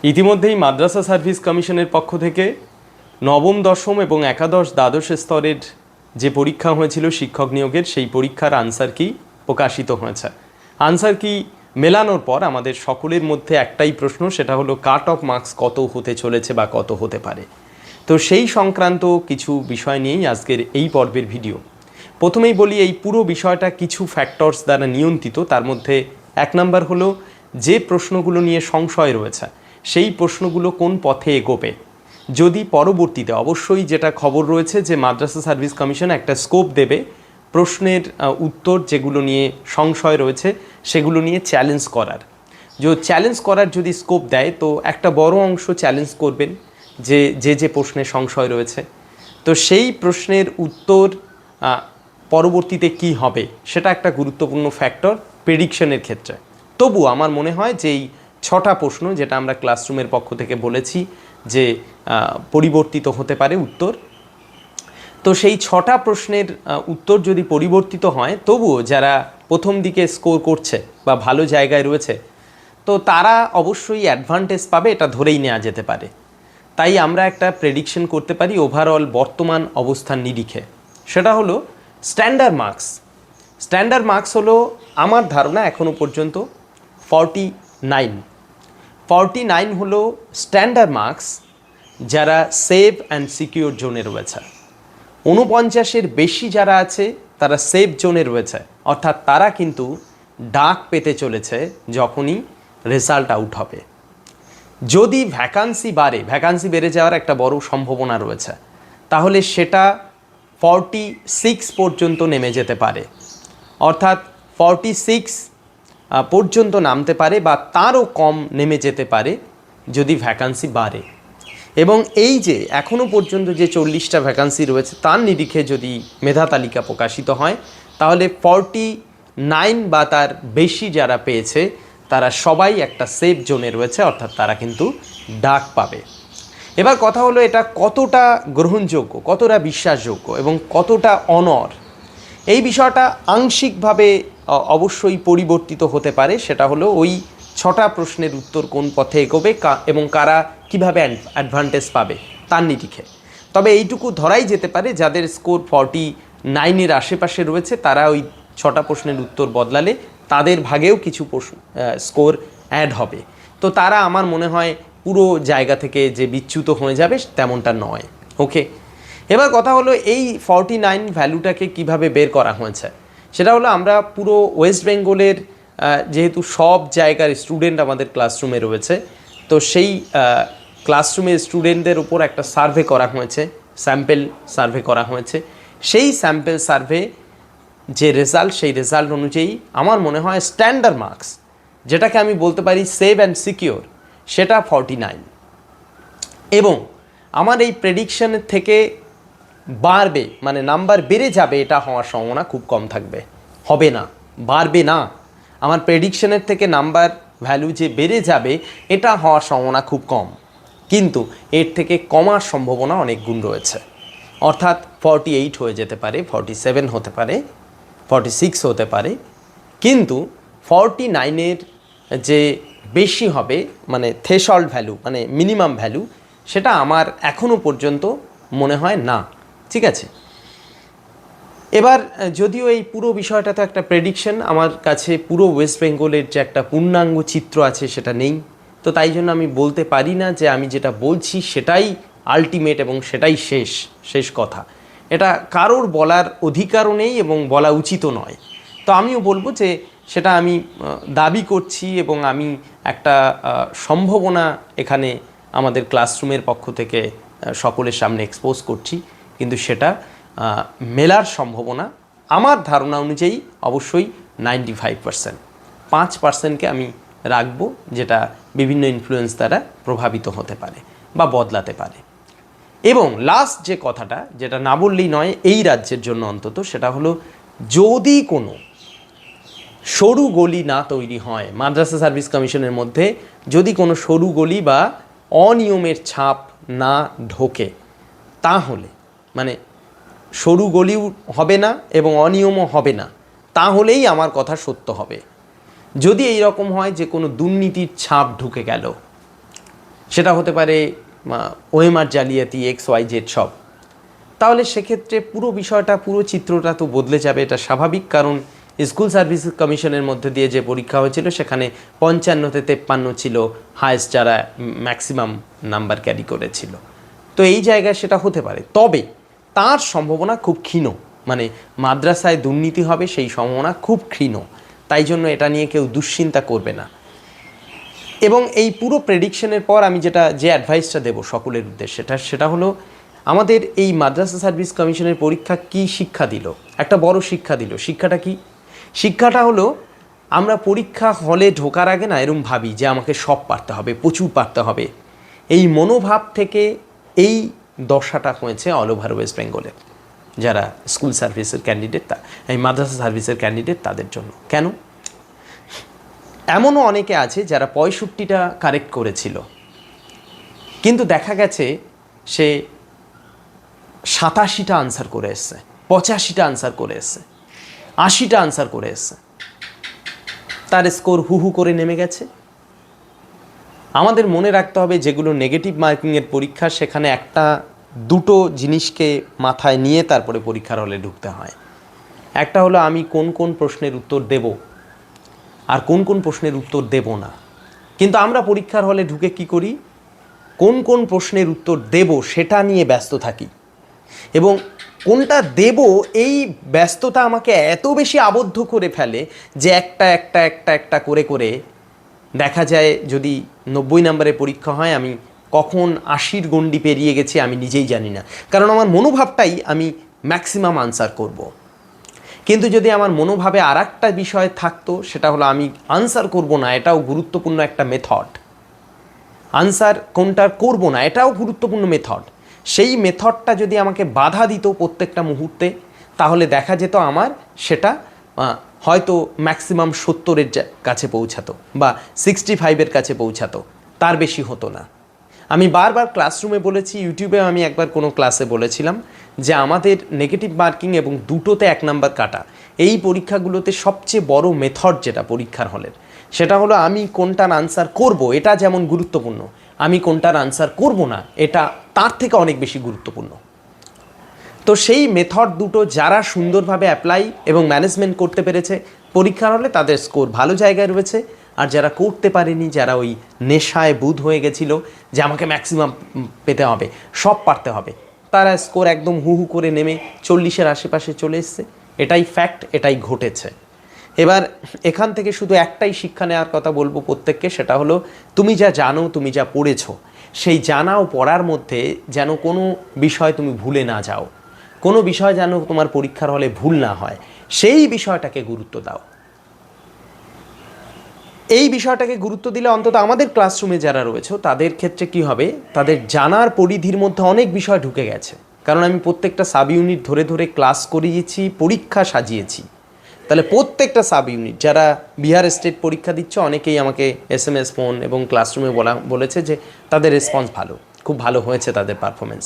ইতিমধ্যেই মাদ্রাসা সার্ভিস কমিশনের পক্ষ থেকে নবম দশম এবং একাদশ দ্বাদশ স্তরের যে পরীক্ষা হয়েছিল শিক্ষক নিয়োগের সেই পরীক্ষার আনসার কি প্রকাশিত হয়েছে। আনসার কি মেলানোর পর আমাদের সকলের মধ্যে একটাই প্রশ্ন, সেটা হলো কাট অফ মার্কস কত হতে চলেছে বা কত হতে পারে। তো সেই সংক্রান্ত কিছু বিষয় নিয়েই আজকের এই পর্বের ভিডিও। প্রথমেই বলি, এই পুরো বিষয়টা কিছু ফ্যাক্টরস দ্বারা নিয়ন্ত্রিত। তার মধ্যে এক নাম্বার হলো যে প্রশ্নগুলো নিয়ে সংশয় রয়েছে সেই প্রশ্নগুলো কোন পথে এগোবে। যদি পরবর্তীতে অবশ্যই যেটা খবর রয়েছে যে মাদ্রাসা সার্ভিস কমিশন একটা স্কোপ দেবে প্রশ্নের উত্তর যেগুলো নিয়ে সংশয় রয়েছে সেগুলো নিয়ে চ্যালেঞ্জ করার। চ্যালেঞ্জ করার যদি স্কোপ দেয় তো একটা বড় অংশ চ্যালেঞ্জ করবেন যে প্রশ্নে সংশয় রয়েছে। তো সেই প্রশ্নের উত্তর পরবর্তীতে কি হবে সেটা একটা গুরুত্বপূর্ণ ফ্যাক্টর প্রেডিকশনের ক্ষেত্রে। তবু আমার মনে হয় যে এই 6টা প্রশ্ন যেটা আমরা ক্লাসরুমের পক্ষ থেকে বলেছি যে পরিবর্তিত হতে পারে উত্তর, তো সেই 6টা প্রশ্নের উত্তর যদি পরিবর্তিত হয় তবুও যারা প্রথম দিকে স্কোর করছে বা ভালো জায়গায় রয়েছে তো তারা অবশ্যই অ্যাডভান্টেজ পাবে, এটা ধরেই নেওয়া যেতে পারে। তাই আমরা একটা প্রেডিকশন করতে পারি ওভারঅল বর্তমান অবস্থান নিরিখে। সেটা হলো স্ট্যান্ডার্ড মার্কস হলো আমার ধারণা এখনও পর্যন্ত 49 হলো স্ট্যান্ডার্ড মার্কস যারা সেভ অ্যান্ড সিকিউর জোনে রয়েছে। 49-এর বেশি যারা আছে তারা সেভ জোনে রয়েছে, অর্থাৎ তারা কিন্তু ডাক পেতে চলেছে যখনই রেজাল্ট আউট হবে। যদি ভ্যাকান্সি বেড়ে যাওয়ার একটা বড় সম্ভাবনা রয়েছে, তাহলে সেটা 46 পর্যন্ত নেমে যেতে পারে, অর্থাৎ 46 পর্যন্ত নামতে পারে বা তারও কম নেমে যেতে পারে যদি ভ্যাকান্সি বাড়ে। এবং এই যে এখনও পর্যন্ত যে 40টা ভ্যাকান্সি রয়েছে তার নিরিখে যদি মেধা তালিকা প্রকাশিত হয় তাহলে 49 বা তার বেশি যারা পেয়েছে তারা সবাই একটা সেফ জোনে রয়েছে, অর্থাৎ তারা কিন্তু ডাক পাবে। এবার কথা হলো এটা কতটা গ্রহণযোগ্য, কতটা বিশ্বাসযোগ্য এবং কতটা অনর। এই বিষয়টা আংশিকভাবে অবশ্যই পরিবর্তিত হতে পারে। সেটা হলো ওই 6টা প্রশ্নের উত্তর কোন পথে এগোবে এবং কারা কিভাবে অ্যাডভান্টেজ পাবে তার নিরিখে। তবে এইটুকু ধরাই যেতে পারে যাদের স্কোর 49-এর আশেপাশে রয়েছে তারা ওই 6টা প্রশ্নের উত্তর বদলালে তাদের ভাগেও কিছু স্কোর অ্যাড হবে। তো তারা আমার মনে হয় পুরো জায়গা থেকে যে বিচ্যুত হয়ে যাবে তেমনটা নয়। ওকে, এবার কথা হলো এই 49 ভ্যালুটাকে কিভাবে বের করা হয়েছে। সেটা হলো আমরা পুরো ওয়েস্ট বেঙ্গলের যেহেতু সব জায়গার স্টুডেন্ট আমাদের ক্লাসরুমে রয়েছে, তো সেই ক্লাসরুমের স্টুডেন্টদের উপর একটা সার্ভে করা হয়েছে, স্যাম্পেল সার্ভে করা হয়েছে। সেই স্যাম্পেল সার্ভে যে রেজাল্ট, সেই রেজাল্ট অনুযায়ী আমার মনে হয় স্ট্যান্ডার্ড মার্কস যেটাকে আমি বলতে পারি সেভ অ্যান্ড সিকিউর সেটা 49। এবং আমার এই প্রেডিকশনের থেকে বাড়বে মানে নাম্বার বেড়ে যাবে এটা হওয়ার সম্ভাবনা খুব কম থাকবে, হবে না, বাড়বে না। আমার প্রেডিকশনের থেকে নাম্বার ভ্যালু যে বেড়ে যাবে এটা হওয়ার সম্ভাবনা খুব কম, কিন্তু এর থেকে কমার সম্ভাবনা অনেক গুণ রয়েছে। অর্থাৎ 48 হয়ে যেতে পারে, 47 হতে পারে, 46 হতে পারে, কিন্তু 49-এর যে বেশি হবে মানে থ্রেশহোল্ড ভ্যালু মানে মিনিমাম ভ্যালু সেটা আমার এখনও পর্যন্ত মনে হয় না। ঠিক আছে, এবার যদিও এই পুরো বিষয়টা তো একটা প্রেডিকশন, আমার কাছে পুরো ওয়েস্ট বেঙ্গলের যে একটা পূর্ণাঙ্গ চিত্র আছে সেটা নেই, তো তাই জন্য আমি বলতে পারি না যে আমি যেটা বলছি সেটাই আলটিমেট এবং সেটাই শেষ কথা। এটা কারোর বলার অধিকারও নেই এবং বলা উচিতও নয়। তো আমিও বলবো যে সেটা আমি দাবি করছি এবং আমি একটা সম্ভাবনা এখানে আমাদের ক্লাসরুমের পক্ষ থেকে সকলের সামনে এক্সপোজ করছি, কিন্তু সেটা মেলার সম্ভাবনা আমার ধারণা অনুযায়ী অবশ্যই 95%। 5%কে আমি রাখবো যেটা বিভিন্ন ইনফ্লুয়েন্স দ্বারা প্রভাবিত হতে পারে বা বদলাতে পারে। এবং লাস্ট যে কথাটা যেটা না বললেই নয় এই রাজ্যের জন্য অন্তত, সেটা হলো যদি কোনো সরু গলি না তৈরি হয় মাদ্রাসা সার্ভিস কমিশনের মধ্যে, যদি কোনো সরু গলি বা অনিয়মের ছাপ না ঢোকে, তাহলে মানে সরু গলিও হবে না এবং অনিয়মও হবে না, তাহলেই আমার কথা সত্য হবে। যদি এই রকম হয় যে কোনো দুর্নীতির ছাপ ঢুকে গেল সেটা হতে পারে ওএমআর জালিয়াতি XYZ সব, তাহলে সেক্ষেত্রে পুরো বিষয়টা, পুরো চিত্রটা তো বদলে যাবে। এটা স্বাভাবিক, কারণ স্কুল সার্ভিস কমিশনের মধ্যে দিয়ে যে পরীক্ষা হয়েছিল সেখানে 55তে 53 ছিল হায়েস্ট, যারা ম্যাক্সিমাম নাম্বার ক্যারি করেছিল। তো এই জায়গায় সেটা হতে পারে, তবে তার সম্ভাবনা খুব ক্ষীণ, মানে মাদ্রাসায় দুর্নীতি হবে সেই সম্ভাবনা খুব ক্ষীণ। তাই জন্য এটা নিয়ে কেউ দুশ্চিন্তা করবে না। এবং এই পুরো প্রেডিকশনের পর আমি যে অ্যাডভাইসটা দেবো সকলের উদ্দেশ্যে, সেটা হলো আমাদের এই মাদ্রাসা সার্ভিস কমিশনের পরীক্ষা কি শিক্ষা দিল, একটা বড় শিক্ষা দিল। শিক্ষাটা কি? শিক্ষাটা হলো আমরা পরীক্ষা হলে ঢোকার আগে না এরম ভাবি যে আমাকে সব পারতে হবে, প্রচুর পারতে হবে। এই মনোভাব থেকে এই দশাটা হয়েছে অল ওভার ওয়েস্ট বেঙ্গলে যারা স্কুল সার্ভিসের ক্যান্ডিডেট, এই মাদ্রাসা সার্ভিসের ক্যান্ডিডেট, তাদের জন্য। কেন? এমনও অনেকে আছে যারা 65টা কারেক্ট করেছিল, কিন্তু দেখা গেছে সে 87টা আনসার করে এসছে, 85টা আনসার করে এসছে, 80টা আনসার করে এসছে, তার স্কোর হু করে নেমে গেছে। আমাদের মনে রাখতে হবে যেগুলো নেগেটিভ মার্কিংয়ের পরীক্ষা, সেখানে একটা দুটো জিনিসকে মাথায় নিয়ে তারপরে পরীক্ষার হলে ঢুকতে হয়। একটা হলো আমি কোন কোন প্রশ্নের উত্তর দেব আর কোন কোন প্রশ্নের উত্তর দেব না। কিন্তু আমরা পরীক্ষার হলে ঢুকে কি করি? কোন কোন প্রশ্নের উত্তর দেব সেটা নিয়ে ব্যস্ত থাকি, এবং কোনটা দেব এই ব্যস্ততা আমাকে এত বেশি আবদ্ধ করে ফেলে যে একটা করে করে দেখা যায় যদি 90 নম্বরের পরীক্ষা হয়, আমি কখন 80-র গণ্ডি পেরিয়ে গেছি আমি নিজেই জানি না, কারণ আমার মনোভাবটাই আমি ম্যাক্সিমাম আনসার করব। কিন্তু যদি আমার মনোভাবে আর একটা বিষয় থাকতো, সেটা হলো আমি আনসার করব না, এটাও গুরুত্বপূর্ণ একটা মেথড। আনসার কোনটার করব না, এটাও গুরুত্বপূর্ণ মেথড। সেই মেথডটা যদি আমাকে বাধা দিত প্রত্যেকটা মুহূর্তে, তাহলে দেখা যেত আমার সেটা হয়তো ম্যাক্সিমাম 70-এর কাছে পৌঁছাতো বা 65-এর কাছে পৌঁছাতো, তার বেশি হতো না। আমি বারবার ক্লাসরুমে বলেছি, ইউটিউবে আমি একবার কোনো ক্লাসে বলেছিলাম যে আমাদের নেগেটিভ মার্কিং এবং দুটোতে 1 নাম্বার কাটা, এই পরীক্ষাগুলোতে সবচেয়ে বড় মেথড যেটা পরীক্ষার হলের, সেটা হলো আমি কোনটার আনসার করব এটা যেমন গুরুত্বপূর্ণ, আমি কোনটার আনসার করব না এটা তার থেকে অনেক বেশি গুরুত্বপূর্ণ। তো সেই মেথড দুটো যারা সুন্দরভাবে অ্যাপ্লাই এবং ম্যানেজমেন্ট করতে পেরেছে পরীক্ষার হলে, তাদের স্কোর ভালো জায়গায় রয়েছে। আর যারা করতে পারেনি, যারা ওই নেশায় বুঁদ হয়ে গেছিল যে আমাকে ম্যাক্সিমাম পেতে হবে, সব পারতে হবে, তারা স্কোর একদম হু করে নেমে 40-এর আশেপাশে চলে এসছে। এটাই ফ্যাক্ট, এটাই ঘটেছে। এবার এখান থেকে শুধু একটাই শিক্ষা নেওয়ার কথা বলবো প্রত্যেককে, সেটা হলো তুমি যা জানো, তুমি যা পড়েছো, সেই জানা ও পড়ার মধ্যে যেন কোনো বিষয় তুমি ভুলে না যাও, কোনো বিষয় যেন তোমার পরীক্ষার হলে ভুল না হয়, সেই বিষয়টাকে গুরুত্ব দাও। এই বিষয়টাকে গুরুত্ব দিলে অন্তত আমাদের ক্লাসরুমে যারা রয়েছে তাদের ক্ষেত্রে কি হবে, তাদের জানার পরিধির মধ্যে অনেক বিষয় ঢুকে গেছে। কারণ আমি প্রত্যেকটা সাব ইউনিট ধরে ধরে ক্লাস করিয়েছি, পরীক্ষা সাজিয়েছি। তাহলে প্রত্যেকটা সাব ইউনিট যারা বিহার স্টেট পরীক্ষা দিচ্ছে, অনেকেই আমাকে SMS, ফোন এবং ক্লাসরুমে বলেছে যে তাদের রেসপন্স ভালো, খুব ভালো হয়েছে তাদের পারফরমেন্স।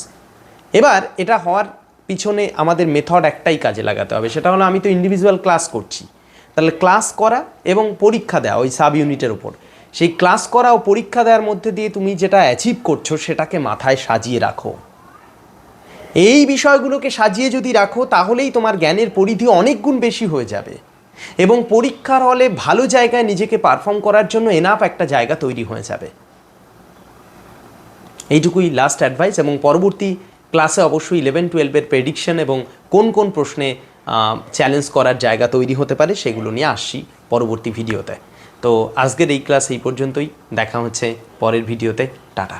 এবার এটা হওয়ার পিছনে আমাদের মেথড একটাই কাজে লাগাতে হবে, সেটা হলো আমি তো ইন্ডিভিজুয়াল ক্লাস করছি, তাহলে ক্লাস করা এবং পরীক্ষা দেওয়া ওই সাব ইউনিটের উপর, সেই ক্লাস করা ও পরীক্ষা দেওয়ার মধ্যে দিয়ে তুমি যেটা অ্যাচিভ করছো সেটাকে মাথায় সাজিয়ে রাখো। এই বিষয়গুলোকে সাজিয়ে যদি রাখো, তাহলেই তোমার জ্ঞানের পরিধি অনেক গুণ বেশি হয়ে যাবে এবং পরীক্ষার হলে ভালো জায়গায় নিজেকে পারফর্ম করার জন্য এনাফ একটা জায়গা তৈরি হয়ে যাবে। এইটুকুই লাস্ট অ্যাডভাইস। এবং পরবর্তী ক্লাসে অবশ্যই 11-12-এর প্রেডিকশন এবং কোন কোন প্রশ্নে চ্যালেঞ্জ করার জায়গা তৈরি হতে পারে সেগুলো নিয়ে আসছি পরবর্তী ভিডিওতে। তো আজকের এই ক্লাস এই পর্যন্তই, দেখা হচ্ছে পরের ভিডিওতে। টাটা।